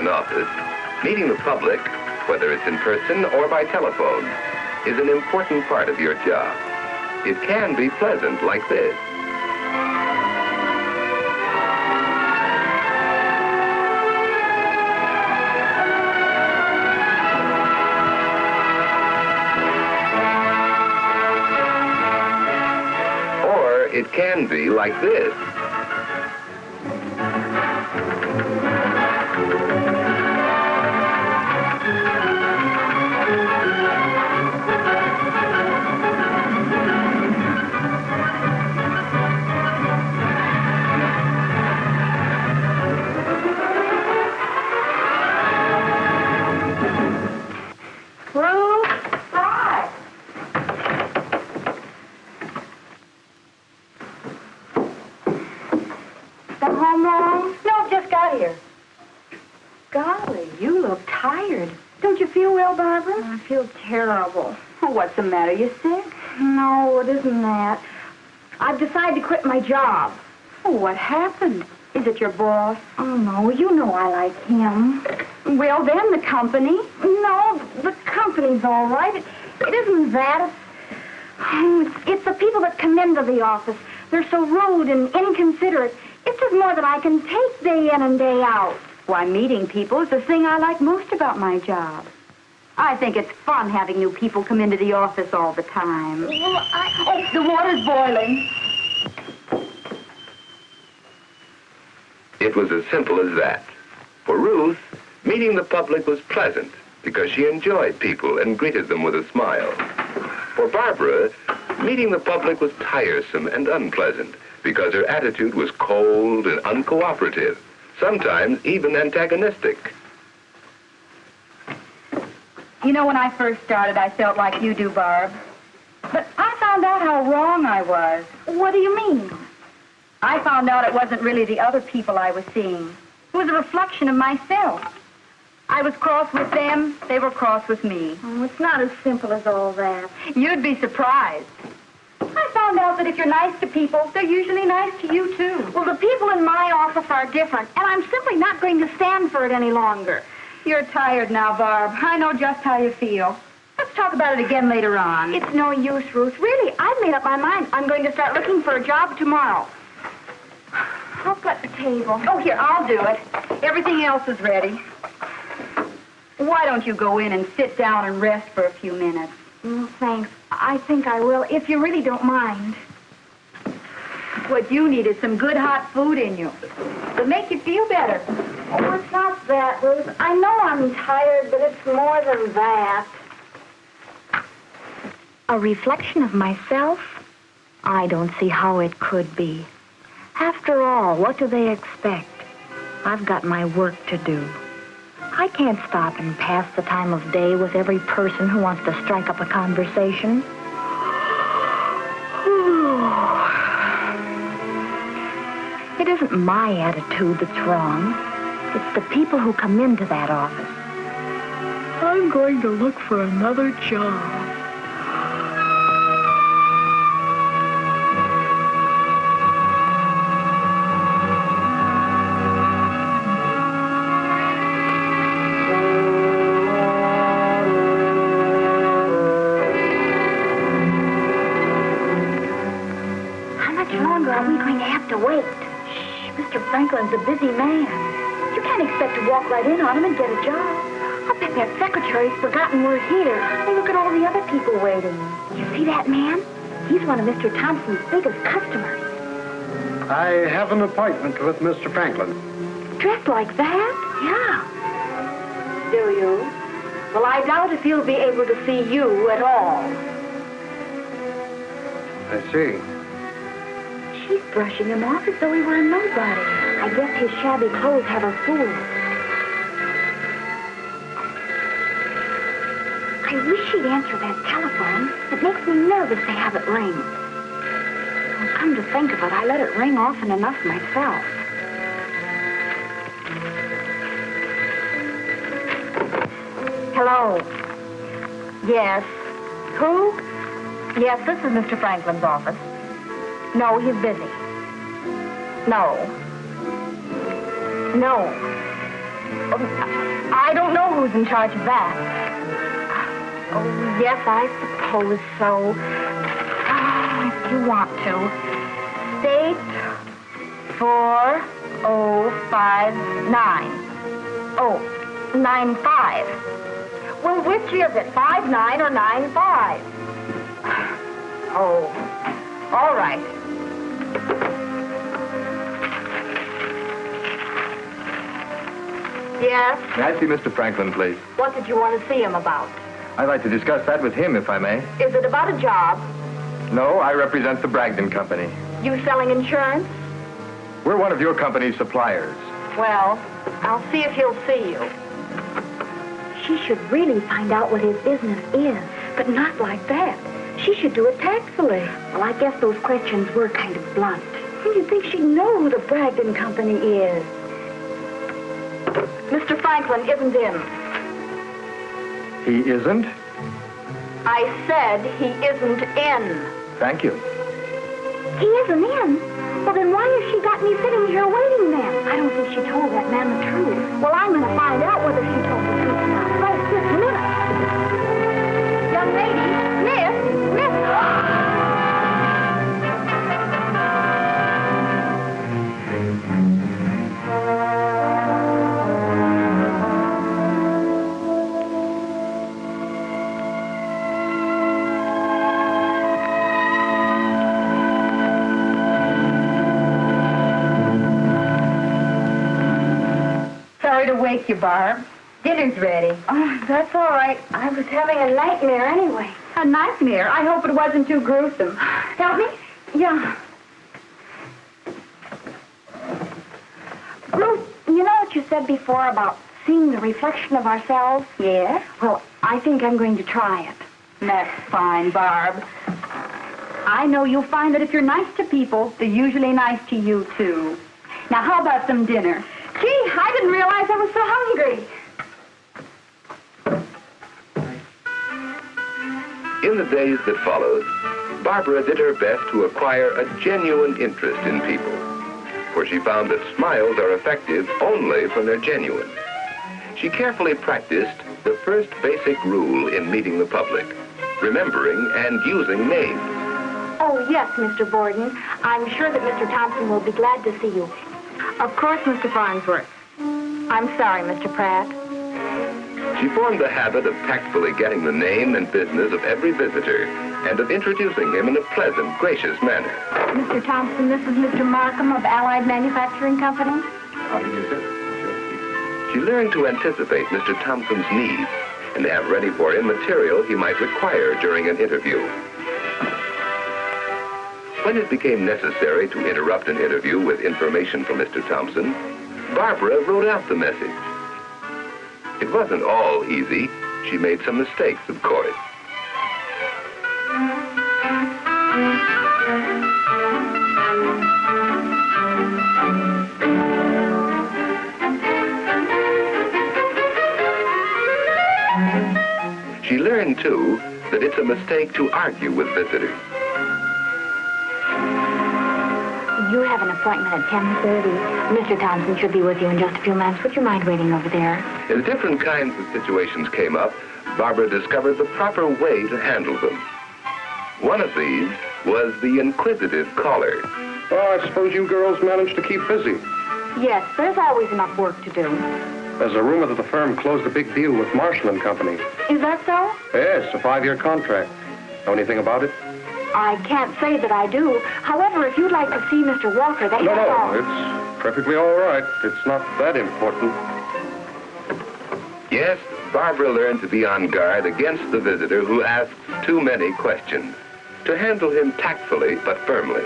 an office, meeting the public, whether it's in person or by telephone, is an important part of your job. It can be pleasant like this. Or it can be like this. I feel terrible. Oh, what's the matter? You sick? No, it isn't that. I've decided to quit my job. Oh, what happened? Is it your boss? Oh, no, you know I like him. Well, then the company. No, the company's all right. It isn't that. It's the people that come into the office. They're so rude and inconsiderate. It's just more than I can take day in and day out. Why, meeting people is the thing I like most about my job. I think it's fun having new people come into the office all the time. Well, oh, the water's boiling. It was as simple as that. For Ruth, meeting the public was pleasant because she enjoyed people and greeted them with a smile. For Barbara, meeting the public was tiresome and unpleasant because her attitude was cold and uncooperative, sometimes even antagonistic. You know, when I first started, I felt like you do, Barb. But I found out how wrong I was. What do you mean? I found out it wasn't really the other people I was seeing. It was a reflection of myself. I was cross with them, they were cross with me. Oh, it's not as simple as all that. You'd be surprised. I found out that if you're nice to people, they're usually nice to you, too. Well, the people in my office are different, and I'm simply not going to stand for it any longer. You're tired now, Barb. I know just how you feel. Let's talk about it again later on. It's no use, Ruth. Really, I've made up my mind. I'm going to start looking for a job tomorrow. I'll put the table. Oh, here, I'll do it. Everything else is ready. Why don't you go in and sit down and rest for a few minutes? Thanks. I think I will, if you really don't mind. What you need is some good hot food in you. It'll make you feel better. Oh, it's not that, Ruth. I know I'm tired, but it's more than that. A reflection of myself? I don't see how it could be. After all, what do they expect? I've got my work to do. I can't stop and pass the time of day with every person who wants to strike up a conversation. It isn't my attitude that's wrong. It's the people who come into that office. I'm going to look for another job. How much longer are we going to have to wait? Mr. Franklin's a busy man. You can't expect to walk right in on him and get a job. I'll bet that secretary's forgotten we're here. Hey, look at all the other people waiting. You see that man? He's one of Mr. Thompson's biggest customers. I have an appointment with Mr. Franklin. Dressed like that? Yeah. Do you? Well, I doubt if he'll be able to see you at all. I see. She's brushing him off as though he were a nobody. I guess his shabby clothes have her fooled. I wish she'd answer that telephone. It makes me nervous to have it ring. Well, come to think of it, I let it ring often enough myself. Hello. Yes. Who? Yes, this is Mr. Franklin's office. No, he's busy. No. I don't know who's in charge of that. Oh, yes, I suppose so. If you want to. State 4059. Oh, 95. Well, which is it, 59 or 95? Oh, all right. Yes? May I see Mr. Franklin, please? What did you want to see him about? I'd like to discuss that with him, if I may. Is it about a job? No, I represent the Bragdon Company. You selling insurance? We're one of your company's suppliers. Well, I'll see if he'll see you. She should really find out what his business is, but not like that. She should do it tactfully. Well, I guess those questions were kind of blunt. And you'd think she'd know who the Bragdon Company is. Mr. Franklin isn't in. He isn't? I said he isn't in. Thank you. He isn't in? Well, then why has she got me sitting here waiting then? I don't think she told that man the truth. Well, I'm going to find out whether she told the truth or not right this minute. Young lady, miss. Sorry to wake you, Barb. Dinner's ready. Oh, that's all right. I was having a nightmare anyway. A nightmare? I hope it wasn't too gruesome. Help me? Yeah. Ruth, you know what you said before about seeing the reflection of ourselves? Yeah? Well, I think I'm going to try it. That's fine, Barb. I know you'll find that if you're nice to people, they're usually nice to you, too. Now, how about some dinner? Gee, I didn't realize I was so hungry. In the days that followed, Barbara did her best to acquire a genuine interest in people, for she found that smiles are effective only when they're genuine. She carefully practiced the first basic rule in meeting the public, remembering and using names. Oh, yes, Mr. Borden. I'm sure that Mr. Thompson will be glad to see you. Of course, Mr. Farnsworth. I'm sorry, Mr. Pratt. She formed the habit of tactfully getting the name and business of every visitor and of introducing him in a pleasant, gracious manner. Mr. Thompson, this is Mr. Markham of Allied Manufacturing Company. How do you do? She learned to anticipate Mr. Thompson's needs and have ready for him material he might require during an interview. When it became necessary to interrupt an interview with information from Mr. Thompson, Barbara wrote out the message. It wasn't all easy. She made some mistakes, of course. She learned, too, that it's a mistake to argue with visitors. You have an appointment at 10:30. Mr. Thompson should be with you in just a few minutes. Would you mind waiting over there? As different kinds of situations came up, Barbara discovered the proper way to handle them. One of these was the inquisitive caller. Oh, I suppose you girls managed to keep busy. Yes, there's always enough work to do. There's a rumor that the firm closed a big deal with Marshall and Company. Is that so? Yes, a 5-year contract. Know anything about it? I can't say that I do. However, if you'd like to see Mr. Walker, that's all. No, it's perfectly all right. It's not that important. Yes, Barbara learned to be on guard against the visitor who asks too many questions, to handle him tactfully but firmly.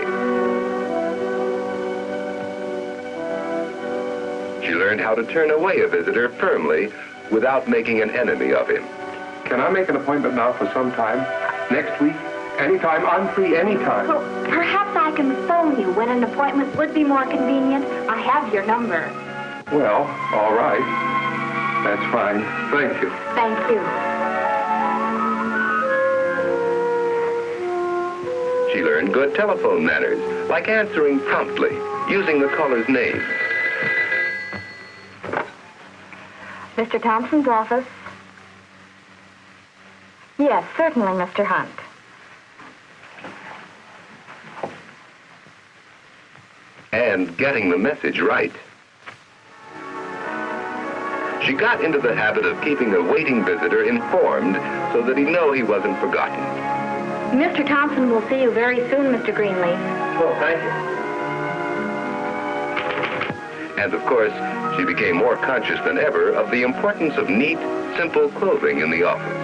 She learned how to turn away a visitor firmly without making an enemy of him. Can I make an appointment now for some time? Next week? Anytime? I'm free anytime. Well, perhaps I can phone you when an appointment would be more convenient. I have your number. Well, all right. That's fine. Thank you. Thank you. She learned good telephone manners, like answering promptly, using the caller's name. Mr. Thompson's office. Yes, certainly, Mr. Hunt. And getting the message right. She got into the habit of keeping a waiting visitor informed so that he'd know he wasn't forgotten. Mr. Thompson will see you very soon, Mr. Greenleaf. Oh, thank you. And of course, she became more conscious than ever of the importance of neat, simple clothing in the office.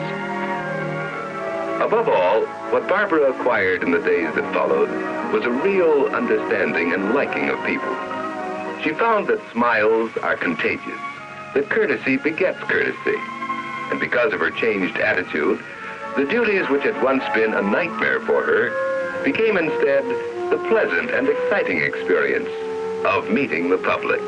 Above all, what Barbara acquired in the days that followed was a real understanding and liking of people. She found that smiles are contagious, that courtesy begets courtesy. And because of her changed attitude, the duties which had once been a nightmare for her became instead the pleasant and exciting experience of meeting the public.